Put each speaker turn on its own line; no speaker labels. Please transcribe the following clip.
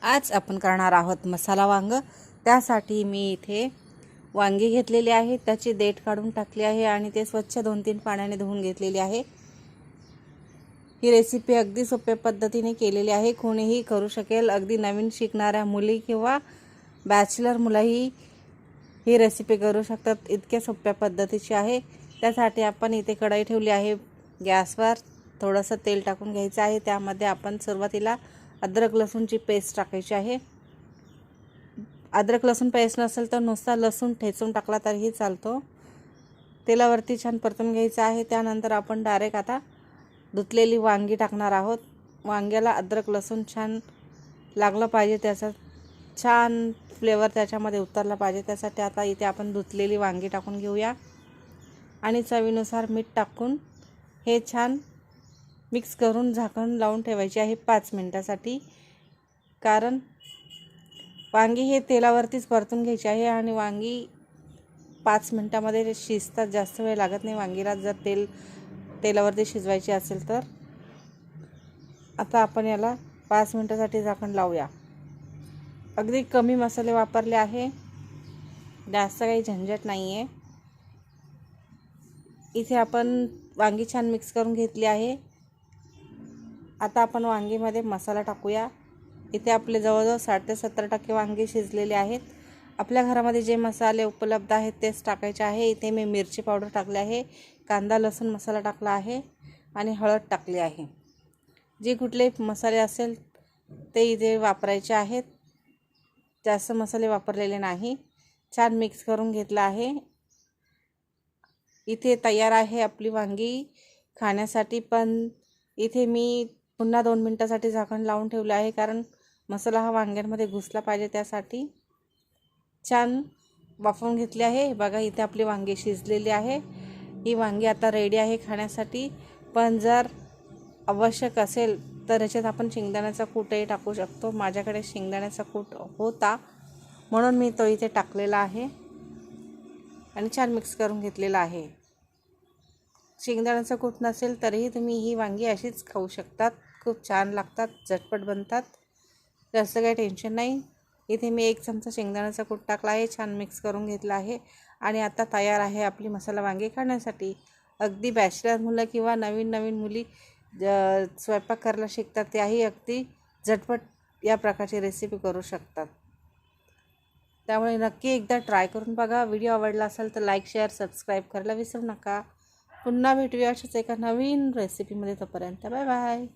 आज आपण करणार आहोत मसाला वांग। त्यासाठी मी इथे वांगी घेतलेली आहे, त्याची देठ काढून टाकली आहे आणि ते स्वच्छ 2-3 पाण्याने धुवून घेतलेली आहे। ही रेसिपी अगदी सोप्या पद्धतीने केलेली आहे, कोणीही करू शकेल। अगदी नवीन शिकणाऱ्या मुली किंवा बॅचलर मुलंही ही रेसिपी करू शकतात, इतक्या सोप्या पद्धतीची आहे। त्यासाठी आपण इथे कढई ठेवली आहे गॅसवर। थोडंसं तेल टाकून घ्यायचं आहे। त्यामध्ये आपण सुरुवातीला अद्रक लसूणची पेस्ट टाकायची आहे। अद्रक लसूण पेस्ट नसेल तर नुसता लसूण ठेचून टाकला तरीही चालतो। तेलावरती छान परतून घ्यायचं आहे। त्यानंतर आपण डायरेक्ट आता धुतलेली वांगी टाकणार आहोत। वांग्याला अद्रक लसूण छान लागलं पाहिजे, त्याचा छान फ्लेवर त्याच्यामध्ये उतरला पाहिजे। त्यासाठी आता इथे आपण धुतलेली वांगी टाकून घेऊया आणि चवीनुसार मीठ टाकून हे छान मिक्स करून झाकण लावून ठेवायचे आहे 5 मिनिटासाठी। कारण वांगी हे तेलावरतीच परतून घ्यायचे आहे आणि वांगी 5 मिनिटांमध्ये शिजतात, जास्त वेळ लागत नाही वांगीला जर तेलावरती शिजवायची असेल तर। आता आपण याला 5 मिनिटासाठी झाकण लावूया। अगदी कमी मसाले वापरले आहे, जास्त काही झंझट नाही आहे। इथे आपण वांगी छान मिक्स करून घेतली आहे। आता आपण वांगीमध्ये मसाला टाकूया। इथे आपले जवळजवळ 60 ते 70% वांगी शिजलेले आहेत। आपल्या घरामध्ये जे मसाले उपलब्ध आहेत तेच टाकायचे आहे। इथे मी मिरची पावडर टाकली आहे, कांदा लसूण मसाला टाकला आहे आणि हळद टाकली आहे। जे कुठले मसाले असेल ते इथे वापरायचे आहेत, जास्त मसाले वापरलेले नाही। छान मिक्स करून घेतला आहे। इथे तयार आहे आपली वांगी खाण्यासाठी। पण इथे मी पुन्हा 2 मिनिटांसाठी झाकण लावून ठेवले आहे, कारण मसाला हा वांग्यांमध्ये घुसला पाहिजे, त्यासाठी छान वाफवून घेतले आहे। बघा इथे आपली वांगी शिजलेली आहे। ही वांगी आता रेडी आहे खाण्यासाठी। पण जर आवश्यक असेल तर याच्यात आपण शेंगदाण्याचा कूटही टाकू शकतो। माझ्याकडे शेंगदाण्याचा कूट होता म्हणून मी तो इथे टाकलेला आहे आणि छान मिक्स करून घेतलेला आहे। शेंगदाण्याचा कूट नसेल तरीही तुम्ही ही वांगी अशीच खाऊ शकतात, खूप छान लागतात, झटपट बनतात, जास्त काही टेन्शन नाही। इथे मी 1 चमचा शेंगदाण्याचा कूट टाकला आहे, छान मिक्स करून घेतला आहे आणि आता तयार आहे आपली मसाला वांगी खाण्यासाठी। अगदी बॅचलर मुलं किंवा नवीन मुली स्वयंपाक करायला शिकतात, त्याही अगदी झटपट या प्रकारची रेसिपी करू शकतात। त्यामुळे नक्की एकदा ट्राय करून बघा। व्हिडिओ आवडला असेल तर लाईक शेअर सबस्क्राईब करायला विसरू नका। पुन्हा भेटूया अशाच एका नवीन रेसिपीमध्ये, तोपर्यंत बाय बाय।